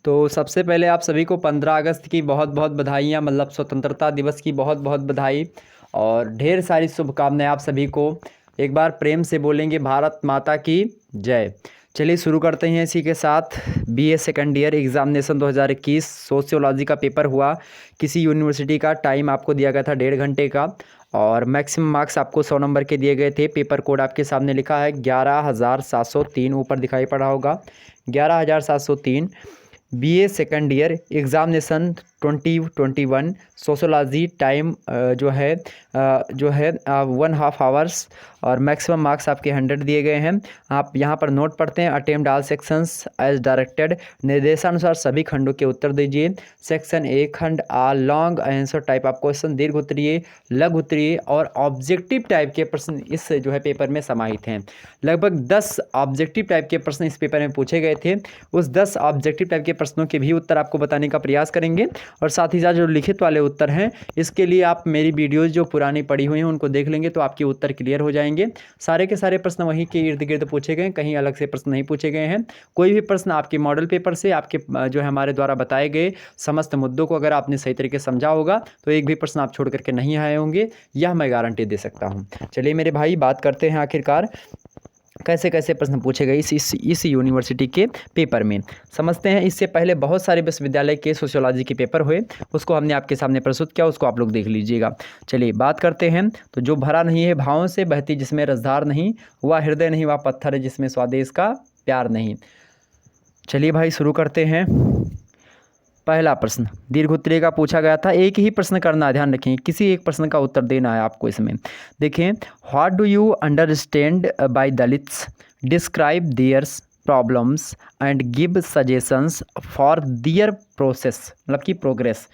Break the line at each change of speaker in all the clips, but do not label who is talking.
तो सबसे पहले आप सभी को 15 अगस्त की बहुत बहुत बधाइयाँ, मतलब स्वतंत्रता दिवस की बहुत बहुत बधाई और ढेर सारी शुभकामनाएं आप सभी को। एक बार प्रेम से बोलेंगे भारत माता की जय। चलिए शुरू करते हैं इसी के साथ। BA second year examination 2021 sociology का पेपर हुआ। किसी यूनिवर्सिटी का टाइम आपको दिया गया था 1.5 घंटे का और मैक्सिमम मार्क्स आपको 100 नंबर के दिए गए थे। पेपर कोड आपके सामने लिखा है 11,703, ऊपर दिखाई पड़ा होगा 11,703। BA second year examination 2021 sociology time जो है 1.5 आवर्स और मैक्सिमम मार्क्स आपके 100 दिए गए हैं। आप यहाँ पर नोट पढ़ते हैं, attempt all sections as directed, निर्देशानुसार सभी खंडों के उत्तर दीजिए। सेक्शन ए खंड आ long answer type of question, दीर्घ उत्तरीय, लघु उत्तरीय और ऑब्जेक्टिव टाइप के प्रश्न इस जो है पेपर में समाहित हैं। लगभग 10 ऑब्जेक्टिव टाइप के प्रश्न इस पेपर में पूछे गए थे। उस 10 ऑब्जेक्टिव टाइप के प्रश्नों के भी उत्तर आपको बताने का प्रयास करेंगे और साथ ही साथ जो लिखित वाले उत्तर हैं इसके लिए आप मेरी वीडियोज़ जो पुरानी पड़ी हुई हैं उनको देख लेंगे तो आपके उत्तर क्लियर हो जाएंगे। सारे के सारे प्रश्न वहीं के इर्द गिर्द पूछे गए, कहीं अलग से प्रश्न नहीं पूछे गए हैं। कोई भी प्रश्न आपके मॉडल पेपर से, आपके जो है हमारे द्वारा बताए गए समस्त मुद्दों को अगर आपने सही तरीके से समझा होगा तो एक भी प्रश्न आप छोड़ करके नहीं आए होंगे, यह मैं गारंटी दे सकता हूँ। चलिए मेरे भाई, बात करते हैं आखिरकार कैसे कैसे प्रश्न पूछे गए इस यूनिवर्सिटी के पेपर में, समझते हैं। इससे पहले बहुत सारे विश्वविद्यालय के सोशियोलॉजी के पेपर हुए, उसको हमने आपके सामने प्रस्तुत किया, उसको आप लोग देख लीजिएगा। चलिए बात करते हैं। तो जो भरा नहीं है भावों से, बहती जिसमें रसधार नहीं, वह हृदय नहीं, वह पत्थर है जिसमें स्वादेश का प्यार नहीं। चलिए भाई शुरू करते हैं। पहला प्रश्न दीर्घ उत्तरीय का पूछा गया था। एक ही प्रश्न करना है, ध्यान रखें, किसी एक प्रश्न का उत्तर देना है आपको इसमें। देखें, what do you understand by Dalits, describe theirs problems and give suggestions for their process, मतलब की प्रोग्रेस।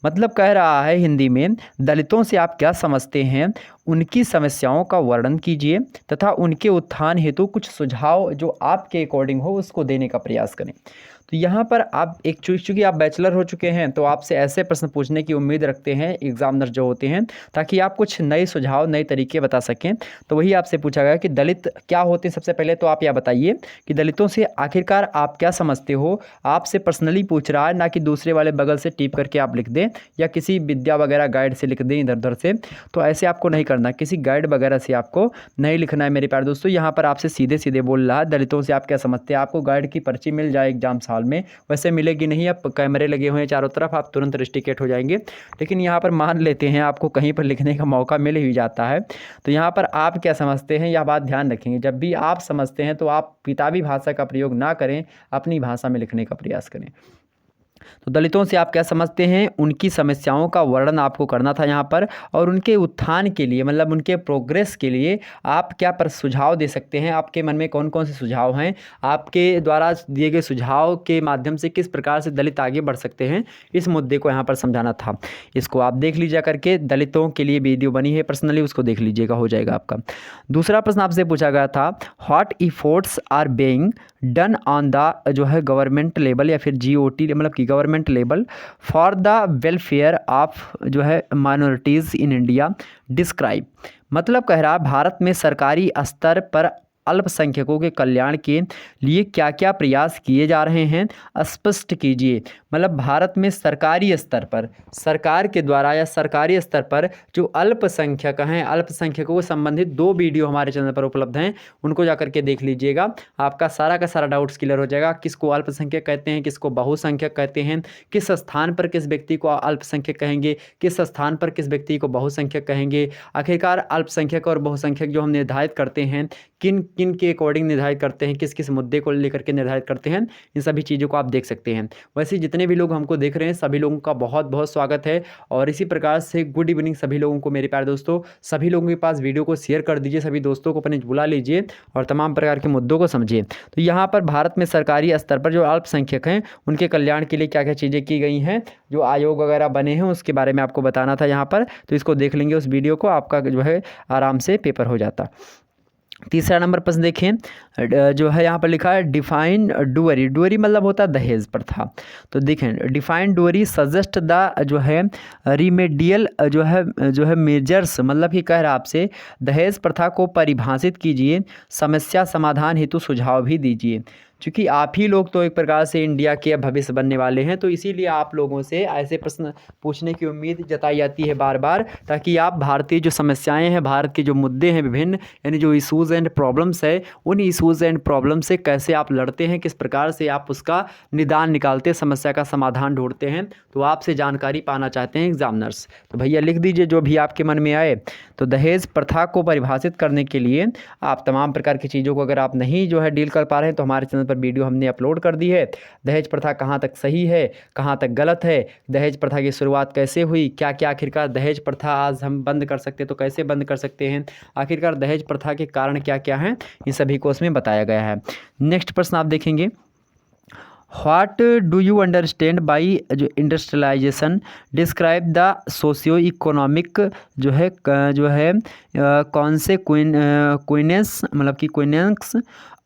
मतलब कह रहा है हिंदी में, दलितों से आप क्या समझते हैं, उनकी समस्याओं का वर्णन कीजिए तथा उनके उत्थान हेतु कुछ सुझाव जो आपके अकॉर्डिंग हो उसको देने का प्रयास करें। तो यहाँ पर आप चूँकि आप बैचलर हो चुके हैं तो आपसे ऐसे प्रश्न पूछने की उम्मीद रखते हैं एग्जामिनर जो होते हैं, ताकि आप कुछ नए सुझाव, नए तरीके बता सकें। तो वही आपसे पूछा गया कि दलित क्या होते हैं। सबसे पहले तो आप यह बताइए कि दलितों से आखिरकार आप क्या समझते हो। आपसे पर्सनली पूछ रहा है, ना कि दूसरे वाले बगल से टिप करके आप लिख दें या किसी विद्या वगैरह गाइड से लिख दें इधर उधर से। तो ऐसे आपको नहीं करना, किसी गाइड वगैरह से आपको नहीं लिखना है मेरे प्यारे दोस्तों। यहाँ पर आपसे सीधे सीधे बोल रहा है, दलितों से आप क्या समझते हैं। आपको गाइड की पर्ची मिल जाए एग्जाम साल में, वैसे मिलेगी नहीं। अब कैमरे लगे हुए हैं चारों तरफ, आप तुरंत रिस्ट्रिकेट हो जाएंगे। लेकिन यहाँ पर मान लेते हैं आपको कहीं पर लिखने का मौका मिल ही जाता है। तो यहाँ पर आप क्या समझते हैं, यह बात ध्यान रखेंगे। जब भी आप समझते हैं तो आप किताबी भाषा का प्रयोग ना करें, अपनी भाषा में लिखने का प्रयास करें। तो दलितों से आप क्या समझते हैं, उनकी समस्याओं का वर्णन आपको करना था यहाँ पर, और उनके उत्थान के लिए, मतलब उनके प्रोग्रेस के लिए आप क्या पर सुझाव दे सकते हैं। आपके मन में कौन कौन से सुझाव हैं, आपके द्वारा दिए गए सुझाव के माध्यम से किस प्रकार से दलित आगे बढ़ सकते हैं, इस मुद्दे को यहाँ पर समझाना था। इसको आप देख लीजिए करके, दलितों के लिए वीडियो बनी है पर्सनली, उसको देख लीजिएगा, हो जाएगा आपका। दूसरा प्रश्न आपसे पूछा गया था, what efforts are being done on the जो है गवर्नमेंट लेवल या फिर GOT मतलब कि government level for the welfare of जो है माइनॉरिटीज़ इन इंडिया, डिस्क्राइब। मतलब कह रहा भारत में सरकारी स्तर पर अल्पसंख्यकों के कल्याण के लिए क्या क्या प्रयास किए जा रहे हैं, स्पष्ट कीजिए। मतलब भारत में सरकारी स्तर पर, सरकार के द्वारा या सरकारी स्तर पर जो अल्पसंख्यक हैं, अल्पसंख्यकों से संबंधित 2 वीडियो हमारे चैनल पर उपलब्ध हैं, उनको जाकर के देख लीजिएगा। आपका सारा का सारा डाउट्स क्लियर हो जाएगा। किसको अल्पसंख्यक कहते हैं, किसको बहुसंख्यक कहते हैं, किस स्थान पर किस व्यक्ति को अल्पसंख्यक कहेंगे, किस स्थान पर किस व्यक्ति को बहुसंख्यक कहेंगे। आखिरकार अल्पसंख्यक और बहुसंख्यक जो हम निर्धारित करते हैं, किन किन के अकॉर्डिंग निर्धारित करते हैं, किस किस मुद्दे को लेकर के निर्धारित करते हैं, इन सभी चीज़ों को आप देख सकते हैं। वैसे जितने भी लोग हमको देख रहे हैं सभी लोगों का बहुत बहुत स्वागत है। और इसी प्रकार से गुड इवनिंग सभी लोगों को मेरे प्यारे दोस्तों। सभी लोगों के पास वीडियो को शेयर कर दीजिए, सभी दोस्तों को अपने बुला लीजिए और तमाम प्रकार के मुद्दों को समझिए। तो यहाँ पर भारत में सरकारी स्तर पर जो अल्पसंख्यक हैं उनके कल्याण के लिए क्या क्या चीज़ें की गई हैं, जो आयोग वगैरह बने हैं उसके बारे में आपको बताना था यहाँ पर। तो इसको देख लेंगे उस वीडियो को, आपका जो है आराम से पेपर हो जाता। तीसरा नंबर प्रश्न देखें, जो है यहाँ पर लिखा है डिफाइन डुअरी। डुअरी मतलब होता है दहेज प्रथा। तो देखें डिफाइन डुअरी सजेस्ट द जो है रिमेडियल जो है मेजर्स, मतलब कि कह रहा है आपसे दहेज प्रथा को परिभाषित कीजिए, समस्या समाधान हेतु सुझाव भी दीजिए। क्योंकि आप ही लोग तो एक प्रकार से इंडिया के भविष्य बनने वाले हैं, तो इसीलिए आप लोगों से ऐसे प्रश्न पूछने की उम्मीद जताई जाती है बार बार, ताकि आप भारतीय जो समस्याएं हैं, भारत के जो मुद्दे हैं विभिन्न, यानी जो इशूज़ एंड प्रॉब्लम्स है, उन इशूज़ एंड प्रॉब्लम से कैसे आप लड़ते हैं, किस प्रकार से आप उसका निदान निकालते हैं, समस्या का समाधान ढूंढते हैं, तो आपसे जानकारी पाना चाहते हैं एग्जामिनर्स। तो भैया लिख दीजिए जो भी आपके मन में आए। तो दहेज प्रथा को परिभाषित करने के लिए आप तमाम प्रकार की चीज़ों को अगर आप नहीं जो है डील कर पा रहे हैं, तो हमारे चैनल पर वीडियो हमने अपलोड कर दी है। दहेज प्रथा कहाँ तक सही है, कहाँ तक गलत है, दहेज प्रथा की शुरुआत कैसे हुई, क्या क्या आखिरकार दहेज प्रथा आज हम बंद कर सकते हैं तो कैसे बंद कर सकते हैं, आखिरकार दहेज प्रथा के कारण क्या क्या हैं, इन सभी को उसमें बताया गया है। नेक्स्ट प्रश्न आप देखेंगे, what do you understand by जो industrialisation, describe the socio economic जो है क्विनेंस मतलब कि consequences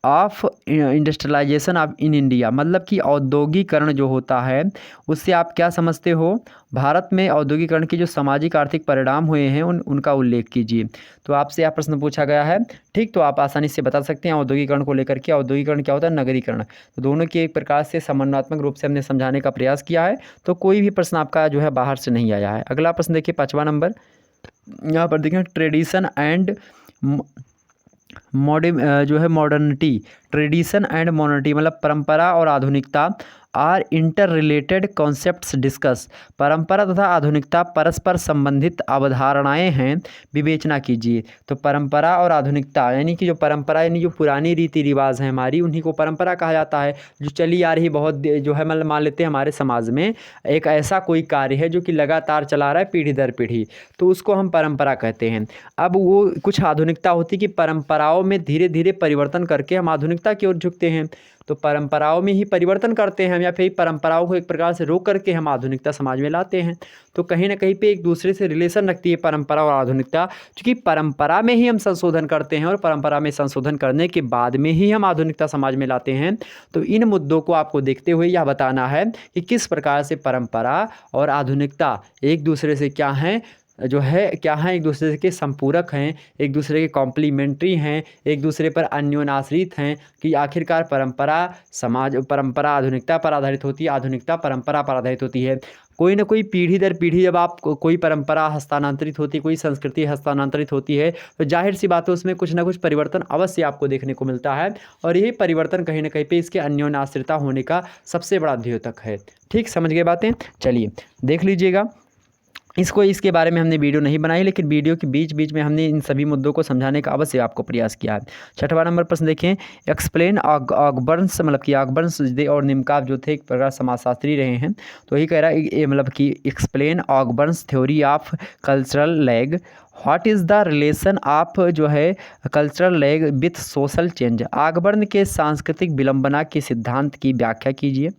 of industrialisation of in India, मतलब कि औद्योगिकरण जो होता है उससे आप क्या समझते हो, भारत में औद्योगिकरण के जो सामाजिक आर्थिक परिणाम हुए हैं उनका उल्लेख कीजिए। तो आपसे यह प्रश्न पूछा गया है, ठीक। तो आप आसानी से बता सकते हैं औद्योगिकरण को लेकर के। औद्योगिकरण क्या होता है, नगरीकरण। तो दोनों के एक प्रकार से समन्वयात्मक रूप से हमने समझाने का प्रयास किया है, तो कोई भी प्रश्न आपका जो है बाहर से नहीं आया है। अगला प्रश्न देखिए 5वां नंबर, यहाँ पर देखें tradition and modernity. Tradition and modernity मतलब परंपरा और आधुनिकता are interrelated concepts discuss. परंपरा तथा आधुनिकता परस्पर संबंधित अवधारणाएं हैं, विवेचना कीजिए। तो परंपरा और आधुनिकता यानी कि जो परंपरा यानी जो पुरानी रीति रिवाज है हमारी, उन्हीं को परंपरा कहा जाता है। जो चली आ रही बहुत जो है मतलब मान लेते हैं हमारे समाज में एक ऐसा कोई कार्य है जो कि लगातार चला रहा है पीढ़ी दर पीढ़ी, तो उसको हम परंपरा कहते हैं। अब वो कुछ आधुनिकता होती है कि परंपराओं में धीरे धीरे परिवर्तन करके हम आधुनिकता की ओर झुकते हैं। तो परंपराओं में ही परिवर्तन करते हैं हम, या फिर परंपराओं को एक प्रकार से रोक करके हम आधुनिकता समाज में लाते हैं। तो कहीं ना कहीं पे एक दूसरे से रिलेशन रखती है परंपरा और आधुनिकता, क्योंकि परंपरा में ही हम संशोधन करते हैं और परंपरा में संशोधन करने के बाद में ही हम आधुनिकता समाज में लाते हैं। तो इन मुद्दों को आपको देखते हुए यह बताना है कि किस प्रकार से परंपरा और आधुनिकता एक दूसरे से क्या हैं, एक दूसरे के संपूरक हैं, एक दूसरे के कॉम्प्लीमेंट्री हैं, एक दूसरे पर अन्योन्याश्रित हैं, कि आखिरकार परंपरा आधुनिकता पर आधारित होती है, आधुनिकता परंपरा पर आधारित होती है। कोई ना कोई पीढ़ी दर पीढ़ी जब आप कोई परंपरा हस्तांतरित होती है, कोई संस्कृति हस्तांतरित होती है, तो जाहिर सी बात है उसमें कुछ ना कुछ परिवर्तन अवश्य आपको देखने को मिलता है, और यही परिवर्तन कहीं ना कहीं पे इसके अन्योन्याश्रितता होने का सबसे बड़ा द्योतक है। ठीक, समझ गए बातें। चलिए देख लीजिएगा इसके बारे में हमने वीडियो नहीं बनाई, लेकिन वीडियो के बीच बीच में हमने इन सभी मुद्दों को समझाने का अवश्य आपको प्रयास किया है। 6वां नंबर प्रश्न देखें, एक्सप्लेन ऑगबर्न्स मतलब कि ऑगबर्न्स और निमकाफ जो थे एक प्रकार समाजशास्त्री रहे हैं, तो यही कह रहा है मतलब कि explain Ogburn's theory of cultural lag. What is the relation of जो है cultural lag with social change. Ogburn के सांस्कृतिक विलंबना के सिद्धांत की व्याख्या कीजिए।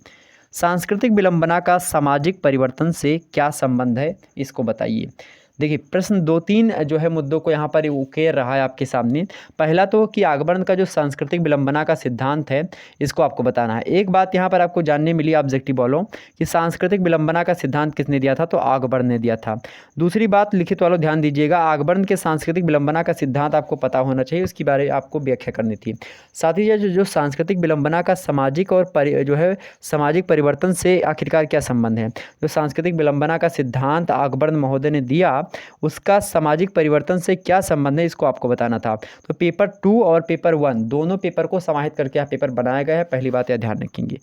सांस्कृतिक विलंबना का सामाजिक परिवर्तन से क्या संबंध है, इसको बताइए। देखिए प्रश्न 2-3 जो है मुद्दों को यहाँ पर उकेर रहा है आपके सामने। पहला तो कि ऑगबर्न का जो सांस्कृतिक विलंबना का सिद्धांत है इसको आपको बताना है। एक बात यहाँ पर आपको जानने मिली ऑब्जेक्टिव वालों कि सांस्कृतिक विलंबना का सिद्धांत किसने दिया था, तो ऑगबर्न ने दिया था। दूसरी बात लिखित वालों ध्यान दीजिएगा, ऑगबर्न के सांस्कृतिक विलंबना का सिद्धांत आपको पता होना चाहिए, उसकी बारे आपको व्याख्या करनी थी। साथ ही जो सांस्कृतिक विलंबना का सामाजिक और सामाजिक परिवर्तन से आखिरकार क्या संबंध है। जो सांस्कृतिक विलंबना का सिद्धांत ऑगबर्न महोदय ने दिया उसका सामाजिक परिवर्तन से क्या संबंध है, इसको आपको बताना था। तो पेपर 2 और पेपर 1 दोनों पेपर को समाहित करके यह पेपर बनाया गया है, पहली बात यह ध्यान रखेंगे।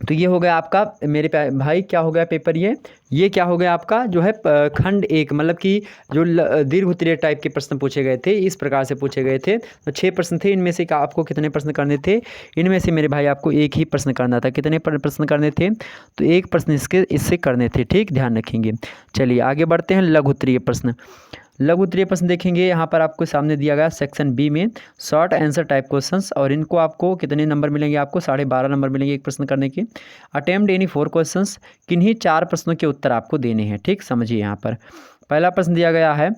तो ये हो गया आपका मेरे भाई क्या हो गया पेपर, ये क्या हो गया आपका जो है खंड 1 मतलब कि जो दीर्घ उत्तरीय टाइप के प्रश्न पूछे गए थे, इस प्रकार से पूछे गए थे। तो 6 प्रश्न थे, इनमें से आपको कितने प्रश्न करने थे, इनमें से मेरे भाई आपको एक ही प्रश्न करना था। कितने प्रश्न करने थे, तो एक प्रश्न इससे करने थे, ठीक, ध्यान रखेंगे। चलिए आगे बढ़ते हैं, लघु उत्तरीय प्रश्न। लघु उत्तरीय प्रश्न देखेंगे, यहाँ पर आपको सामने दिया गया सेक्शन बी में शॉर्ट आंसर टाइप क्वेश्चंस, और इनको आपको कितने नंबर मिलेंगे, आपको 12.5 नंबर मिलेंगे एक प्रश्न करने के। अटेम्प्ट एनी 4 क्वेश्चंस, किन्हीं 4 प्रश्नों के उत्तर आपको देने हैं, ठीक, समझिए। यहाँ पर पहला प्रश्न दिया गया है,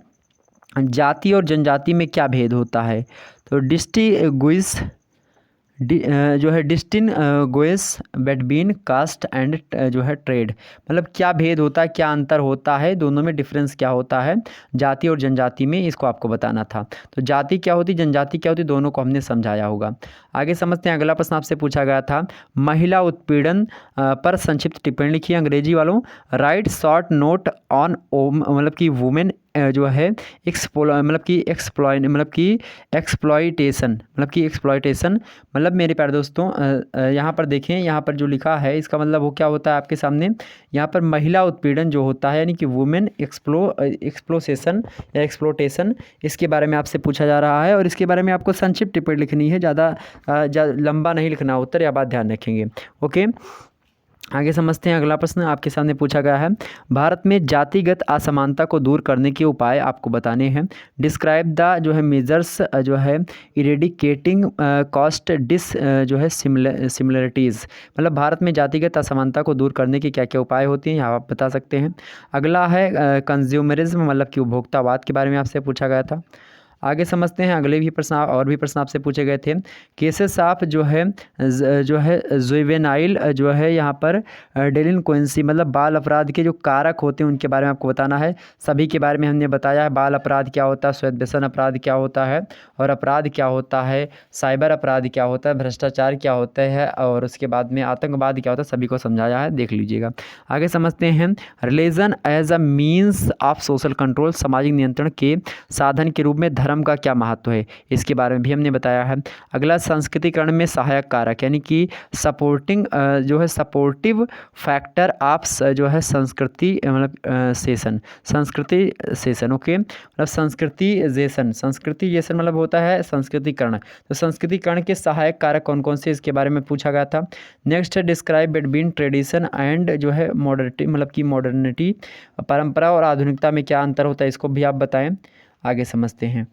जाति और जनजाति में क्या भेद होता है। तो जो है डिस्टिंग्विश बिटवीन कास्ट एंड जो है ट्रेड, मतलब क्या भेद होता है, क्या अंतर होता है, दोनों में डिफरेंस क्या होता है जाति और जनजाति में, इसको आपको बताना था। तो जाति क्या होती, जनजाति क्या होती, दोनों को हमने समझाया होगा। आगे समझते हैं, अगला प्रश्न आपसे पूछा गया था, महिला उत्पीड़न पर संक्षिप्त टिप्पणी लिखिए अंग्रेजी वालों। राइट शॉर्ट नोट ऑन मतलब कि वुमेन जो है एक्सप्लॉयटेशन मतलब मेरे प्यारे दोस्तों यहाँ पर देखें, यहाँ पर जो लिखा है इसका मतलब वो क्या होता है आपके सामने, यहाँ पर महिला उत्पीड़न जो होता है यानी कि वुमेन एक्सप्लोसेशन या एक्सप्लोटेशन, इसके बारे में आपसे पूछा जा रहा है और इसके बारे में आपको संक्षिप्त टिप्पणी लिखनी है, ज़्यादा लंबा नहीं लिखना, उत्तर या बात ध्यान रखेंगे। ओके, आगे समझते हैं, अगला प्रश्न आपके सामने पूछा गया है, भारत में जातिगत असमानता को दूर करने के उपाय आपको बताने हैं। डिस्क्राइब द जो है मेजर्स जो है इरेडिकेटिंग कॉस्ट जो है सिमिलरिटीज़, मतलब भारत में जातिगत असमानता को दूर करने के क्या क्या उपाय होते हैं, यहाँ आप बता सकते हैं। अगला है कंज्यूमरिज्म मतलब कि उपभोक्तावाद के बारे में आपसे पूछा गया था। आगे समझते हैं, अगले भी प्रश्न और भी प्रश्न आपसे पूछे गए थे। केसेस ऑफ जो है जुवेनाइल जो है यहाँ पर डेलिंक्वेंसी मतलब बाल अपराध के जो कारक होते हैं उनके बारे में आपको बताना है। सभी के बारे में हमने बताया है, बाल अपराध क्या होता है, श्वेत व्यसन अपराध क्या होता है और अपराध क्या होता है, साइबर अपराध क्या होता है, भ्रष्टाचार क्या होता है और उसके बाद में आतंकवाद क्या होता है, सभी को समझाया है, देख लीजिएगा। आगे समझते हैं, religion as a means of social control, सामाजिक नियंत्रण के साधन के रूप में धर्म का क्या महत्व है, इसके बारे में भी हमने बताया है। अगला संस्कृतिकरण में सहायक कारक यानी कि सपोर्टिंग जो है सपोर्टिव फैक्टर ऑफ जो है संस्कृति सेशन ओके, मतलब संस्कृतिजेशन मतलब होता है संस्कृतिकरण, तो संस्कृतिकरण के सहायक कारक कौन कौन से, इसके बारे में पूछा गया था। नेक्स्ट है डिस्क्राइब बिटवीन ट्रेडिशन एंड जो है मॉडर्निटी मतलब कि मॉडर्निटी, परंपरा और आधुनिकता में क्या अंतर होता है, इसको भी आप बताएं। आगे समझते हैं,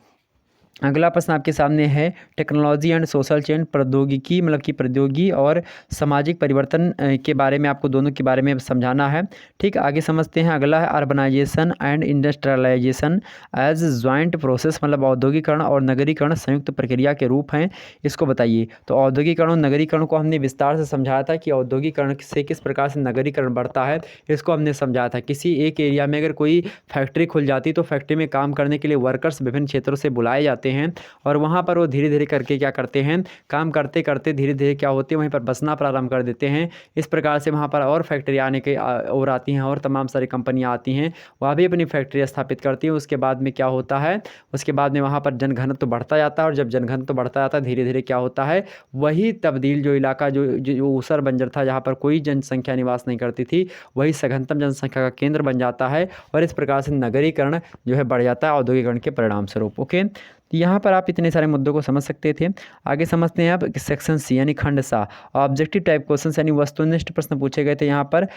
अगला प्रश्न आपके सामने है, टेक्नोलॉजी एंड सोशल चेंज, प्रौद्योगिकी मतलब कि प्रौद्योगिकी और सामाजिक परिवर्तन के बारे में आपको दोनों के बारे में समझाना है। ठीक, आगे समझते हैं, अगला है urbanisation and industrialisation as joint process, मतलब औद्योगिकरण और नगरीकरण संयुक्त प्रक्रिया के रूप हैं, इसको बताइए। तो औद्योगिकरण और नगरीकरण को हमने विस्तार से समझाया था कि औद्योगिकरण से किस प्रकार से नगरीकरण बढ़ता है, इसको हमने समझाया था। किसी एक एरिया में अगर कोई फैक्ट्री खुल जाती तो फैक्ट्री में काम करने के लिए वर्कर्स विभिन्न क्षेत्रों से बुलाए जाते हैं और वहाँ पर वो धीरे धीरे करके क्या करते हैं, काम करते करते धीरे धीरे क्या होते हैं वहीं पर बसना प्रारंभ कर देते हैं। इस प्रकार से वहाँ पर और फैक्ट्री आने के और आती हैं और तमाम सारी कंपनियाँ आती हैं, वह भी अपनी फैक्ट्री स्थापित करती हैं। उसके बाद में क्या होता है, उसके बाद में वहाँ पर जनघनत्व तो बढ़ता जाता है और जब जनघनत्व तो बढ़ता जाता है धीरे धीरे क्या होता है, वही तब्दील जो इलाका जो ऊसर बंजर था जहाँ पर कोई जनसंख्या निवास नहीं करती थी, वही सघनतम जनसंख्या का केंद्र बन जाता है और इस प्रकार से नगरीकरण जो है बढ़ जाता है औद्योगिकरण के परिणाम स्वरूप। ओके, तो यहाँ पर आप इतने सारे मुद्दों को समझ सकते थे। आगे समझते हैं आप सेक्शन सी यानी खंड सा, ऑब्जेक्टिव टाइप क्वेश्चन यानी वस्तुनिष्ठ प्रश्न पूछे गए थे। यहाँ पर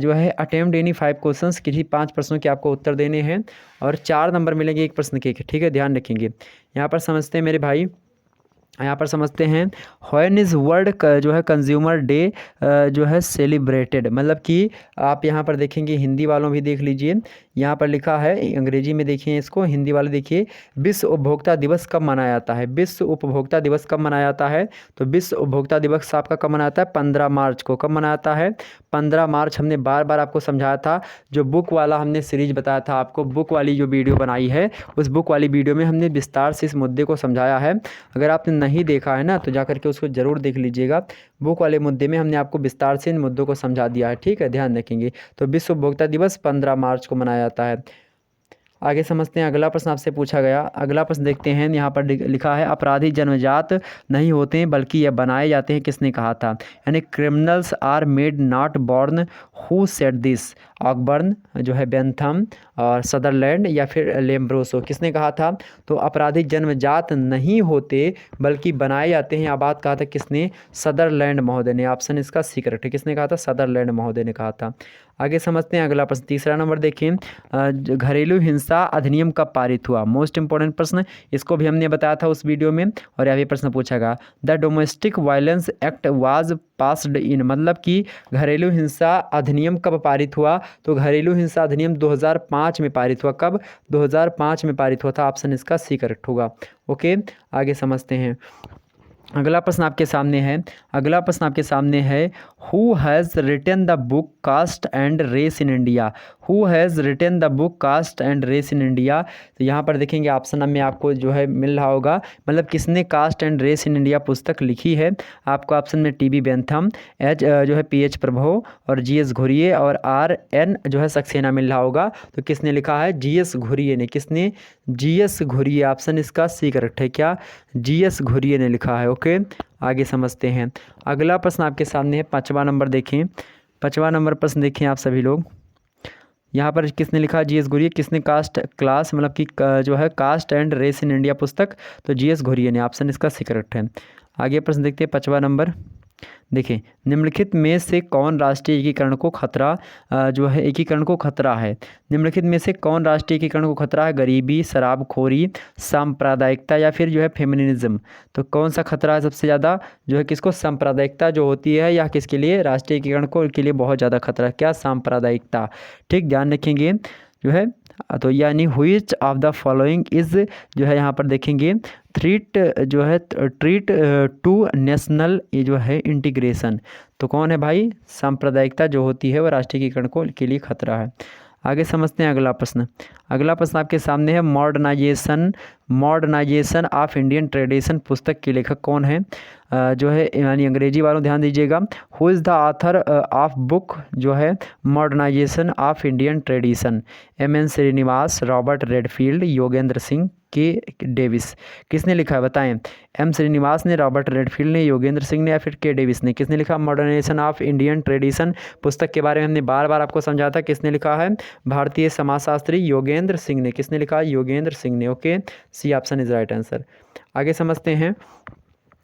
जो है अटेम्प्ट एनी 5 क्वेश्चंस, किसी 5 प्रश्नों के आपको उत्तर देने हैं और 4 नंबर मिलेंगे एक प्रश्न के, ठीक है, ध्यान रखेंगे। यहाँ पर समझते हैं मेरे भाई, यहाँ पर समझते हैं, व्हेन इज़ वर्ल्ड जो है कंज्यूमर डे जो है सेलिब्रेटेड, मतलब कि आप यहाँ पर देखेंगे, हिंदी वालों भी देख लीजिए, यहाँ पर लिखा है, अंग्रेजी में देखिए इसको, हिंदी वाले देखिए, विश्व उपभोक्ता दिवस कब मनाया जाता है, विश्व उपभोक्ता दिवस कब मनाया जाता है, तो विश्व उपभोक्ता दिवस आपका कब मनाया जाता है, 15 मार्च को। कब मनाया जाता है, 15 मार्च। हमने बार बार आपको समझाया था, जो बुक वाला हमने सीरीज बताया था आपको, बुक वाली जो वीडियो बनाई है, उस बुक वाली वीडियो में हमने विस्तार से इस मुद्दे को समझाया है। अगर आपने नहीं देखा है ना तो जा करके उसको ज़रूर देख लीजिएगा। बुक वाले मुद्दे में हमने आपको विस्तार से इन मुद्दों को समझा दिया है, ठीक है, ध्यान रखेंगे। तो विश्व उपभोक्ता दिवस 15 मार्च को मनाया जाता है। आगे समझते हैं, अगला प्रश्न आपसे पूछा गया, अगला प्रश्न देखते हैं। यहाँ पर लिखा है, अपराधी जन्मजात नहीं होते हैं बल्कि ये बनाए जाते हैं, किसने कहा था, यानी criminals are made not born, who said this, Ogburn जो है, बेंथम और सदरलैंड या फिर लेम्ब्रोसो, किसने कहा था, तो अपराधी जन्मजात नहीं होते बल्कि बनाए जाते हैं, यह बात कहा था किसने, सदरलैंड महोदय ने। ऑप्शन इसका सीक्रेट है, किसने कहा था, सदरलैंड महोदय ने कहा था। आगे समझते हैं अगला प्रश्न, तीसरा नंबर देखिए, घरेलू हिंसा अधिनियम कब पारित हुआ, मोस्ट इंपॉर्टेंट प्रश्न, इसको भी हमने बताया था उस वीडियो में और यह भी प्रश्न पूछा गया। The domestic violence act was passed in, मतलब कि घरेलू हिंसा अधिनियम कब पारित हुआ? तो घरेलू हिंसा अधिनियम 2005 में पारित हुआ। कब? 2005 में पारित हुआ था। ऑप्शन इसका सी करेक्ट होगा। ओके, आगे समझते हैं। अगला प्रश्न आपके सामने है who has written the book caste and race in India? Who has written the book caste and race in India? तो यहाँ पर देखेंगे ऑप्शन में आपको जो है मिल रहा होगा, मतलब किसने caste and race in India पुस्तक लिखी है? आपको ऑप्शन में टी बी बेंथम, एच जो है पी एच प्रभो और जी एस घुरिये और आर एन जो है सक्सेना मिल रहा होगा। तो किसने लिखा है? जी एस घुरिये ने। किसने? जी एस घुरिये। ऑप्शन इसका सी करेक्ट है। क्या? जी एस घुरिये ने लिखा है। ओके, आगे समझते हैं। अगला प्रश्न आपके सामने है 5वां नंबर। देखें 5वां नंबर प्रश्न देखें आप सभी लोग। यहाँ पर किसने लिखा? G S Ghurye. किसने कास्ट क्लास मतलब कि जो है caste and race in India पुस्तक? तो जी एस घुरिये ने। ऑप्शन इसका सी करेक्ट है। आगे प्रश्न देखते हैं 5वां नंबर। देखिए निम्नलिखित में से कौन राष्ट्रीय एकीकरण को खतरा एकीकरण को खतरा है? निम्नलिखित में से कौन राष्ट्रीय एकीकरण को खतरा है? गरीबी, शराबखोरी, सांप्रदायिकता या फिर जो है फेमिनिज्म? तो कौन सा खतरा है सबसे ज़्यादा? जो है किसको? सांप्रदायिकता जो होती है, या किसके लिए? राष्ट्रीय एकीकरण को के लिए बहुत ज़्यादा खतरा। क्या? सांप्रदायिकता। ठीक, ध्यान रखेंगे जो है। तो यानी which of the following is जो है यहाँ पर देखेंगे थ्रीट जो है ट्रीट टू नेशनल ये जो है इंटीग्रेशन। तो कौन है भाई? सांप्रदायिकता जो होती है वह राष्ट्रीय एकीकरण को के लिए खतरा है। आगे समझते हैं अगला प्रश्न। अगला प्रश्न आपके सामने है मॉडर्नाइजेशन ऑफ इंडियन ट्रेडिशन पुस्तक के लेखक कौन है? जो है यानी अंग्रेजी वालों ध्यान दीजिएगा। Who is the author of book जो है modernisation of Indian tradition? M N Srinivas, Robert Redfield, Yogendra Singh, K Davis. किसने लिखा है बताएं? एम श्रीनिवास ने, रॉबर्ट रेडफील्ड ने, योगेंद्र सिंह ने या फिर के डेविस ने? किसने लिखा मॉडर्नाइजेशन ऑफ इंडियन ट्रेडिशन पुस्तक के बारे में हमने बार बार आपको समझा था। किसने लिखा है? भारतीय समाजशास्त्री योगेंद्र सिंह ने। किसने लिखा? योगेंद्र सिंह ने। Okay, C option is right answer. आगे समझते हैं।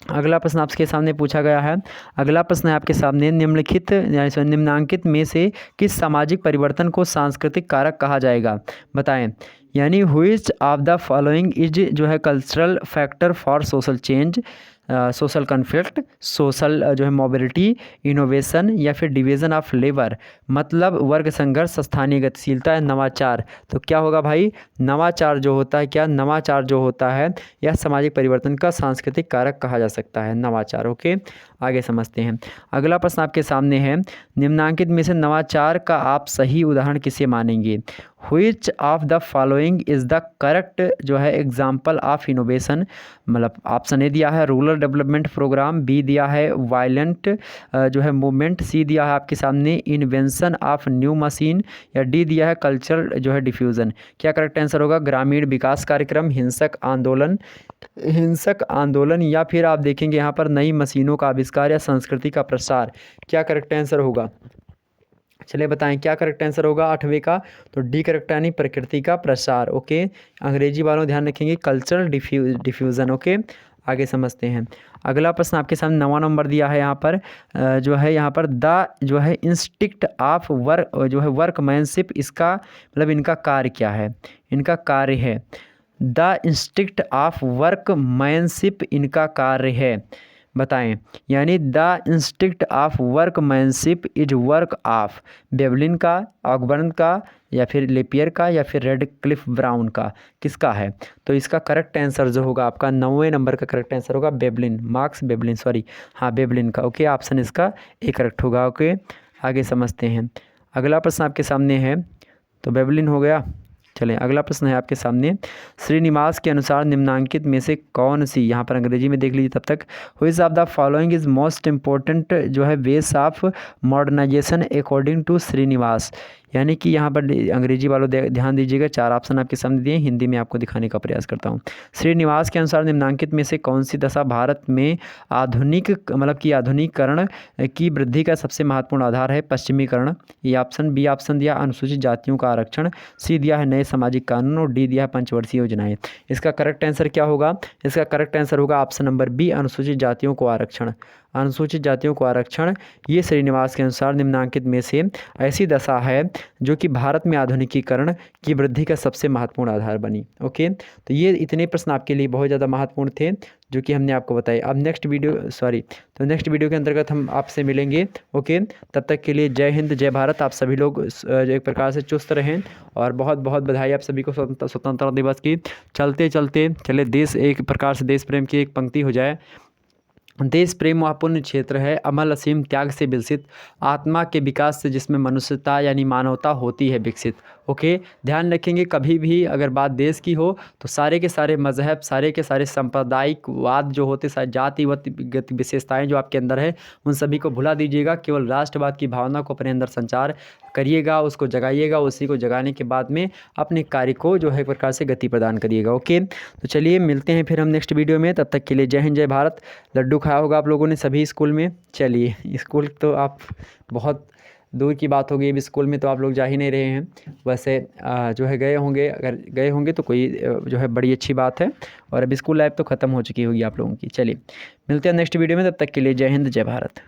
अगला प्रश्न आपके सामने पूछा गया है। अगला प्रश्न है आपके सामने निम्नांकित में से किस सामाजिक परिवर्तन को सांस्कृतिक कारक कहा जाएगा? बताएं। यानी which of the following is जो है cultural factor for social change? Social conflict, social जो है मोबिलिटी, इनोवेशन या फिर डिवीज़न ऑफ लेबर? मतलब वर्ग संघर्ष, स्थानीय गतिशीलता या नवाचार? तो क्या होगा भाई? नवाचार जो होता है, क्या नवाचार जो होता है यह सामाजिक परिवर्तन का सांस्कृतिक कारक कहा जा सकता है, नवाचार। ओके, आगे समझते हैं। अगला प्रश्न आपके सामने है निम्नांकित में से नवाचार का आप सही उदाहरण किसे मानेंगे? Which of the following is the correct जो है एग्जाम्पल ऑफ इनोवेशन? मतलब ऑप्शन ए दिया है रूरल डेवलपमेंट प्रोग्राम, बी दिया है वायलेंट जो है मूवमेंट, सी दिया है आपके सामने इन्वेंशन ऑफ न्यू मशीन, या डी दिया है कल्चरल जो है डिफ्यूज़न? क्या करेक्ट आंसर होगा? ग्रामीण विकास कार्यक्रम, हिंसक आंदोलन या फिर आप देखेंगे यहाँ पर नई मशीनों का आविष्कार या संस्कृति का प्रसार? क्या करेक्ट आंसर होगा? चलिए बताएं क्या करेक्ट आंसर होगा 8वें का? तो डी करेक्ट, यानी प्रकृति का प्रसार। ओके, अंग्रेजी वालों ध्यान रखेंगे कल्चरल डिफ्यूज़न। ओके, आगे समझते हैं। अगला प्रश्न आपके सामने 9वां नंबर दिया है यहाँ पर जो है यहाँ पर द जो है इंस्टिक्ट ऑफ वर्कमैनशिप, इसका मतलब इनका कार्य क्या है? इनका कार्य है द इंस्टिक्ट ऑफ वर्कमैनशिप, इनका कार्य है। बताएं। यानी the instinct of workmanship is work of Veblen का, ऑकबर्न का, या फिर लेपियर का, या फिर रेडक्लिफ ब्राउन का? किसका है? तो इसका करेक्ट आंसर जो होगा आपका 9वें नंबर का करेक्ट आंसर होगा बेवलिन, बेवलिन का। ओके, ऑप्शन इसका ए करेक्ट होगा। ओके, आगे समझते हैं। अगला प्रश्न आपके सामने है, तो बेवलिन हो गया। चलें, अगला प्रश्न है आपके सामने। श्रीनिवास के अनुसार निम्नांकित में से कौन सी, यहाँ पर अंग्रेजी में देख लीजिए तब तक, which of the following is most important जो है base of modernisation according to Srinivas? यानी कि यहाँ पर अंग्रेजी वालों ध्यान दीजिएगा, 4 ऑप्शन आपके सामने दिए, हिंदी में आपको दिखाने का प्रयास करता हूँ। श्रीनिवास के अनुसार निम्नांकित में से कौन सी दशा भारत में आधुनिकीकरण की वृद्धि का सबसे महत्वपूर्ण आधार है? पश्चिमीकरण, ये ऑप्शन बी ऑप्शन दिया अनुसूचित जातियों का आरक्षण, सी दिया है नए सामाजिक कानून, और डी दिया है पंचवर्षीय योजनाएं। इसका करेक्ट आंसर क्या होगा? इसका करेक्ट आंसर होगा ऑप्शन नंबर बी अनुसूचित जातियों को आरक्षण। अनुसूचित जातियों को आरक्षण। ये श्रीनिवास के अनुसार निम्नांकित में से ऐसी दशा है जो कि भारत में आधुनिकीकरण की वृद्धि का सबसे महत्वपूर्ण आधार बनी। ओके, तो ये इतने प्रश्न आपके लिए बहुत ज़्यादा महत्वपूर्ण थे जो कि हमने आपको बताए। अब नेक्स्ट वीडियो के अंतर्गत हम आपसे मिलेंगे। ओके, तब तक के लिए जय हिंद, जय भारत। आप सभी लोग एक प्रकार से चुस्त रहें और बहुत बहुत बधाई आप सभी को स्वतंत्रता दिवस की। चलते चलते चले देश, एक प्रकार से देश प्रेम की एक पंक्ति हो जाए। देश प्रेम वह पुण्य क्षेत्र है, अमल असीम त्याग से विकसित, आत्मा के विकास से जिसमें मनुष्यता यानी मानवता होती है विकसित। ओके, ध्यान रखेंगे कभी भी अगर बात देश की हो तो सारे के सारे मजहब, सारे के सारे सांप्रदायिकवाद जो होते, सारे जातिगत विशेषताएं जो आपके अंदर है, उन सभी को भुला दीजिएगा। केवल राष्ट्रवाद की भावना को अपने अंदर संचार करिएगा, उसको जगाइएगा। उसी को जगाने के बाद में अपने कार्य को जो है एक प्रकार से गति प्रदान करिएगा। ओके, तो चलिए मिलते हैं फिर हम नेक्स्ट वीडियो में। तब तक के लिए जय हिंद, जय भारत। लड्डू खाया होगा आप लोगों ने सभी स्कूल में। चलिए, स्कूल तो आप बहुत दूर की बात होगी, अब स्कूल में तो आप लोग जा ही नहीं रहे हैं। वैसे जो है गए होंगे, अगर गए होंगे तो कोई जो है बड़ी अच्छी बात है। और अब स्कूल लाइफ तो ख़त्म हो चुकी होगी आप लोगों की। चलिए मिलते हैं नेक्स्ट वीडियो में, तब तक के लिए जय हिंद, जय भारत।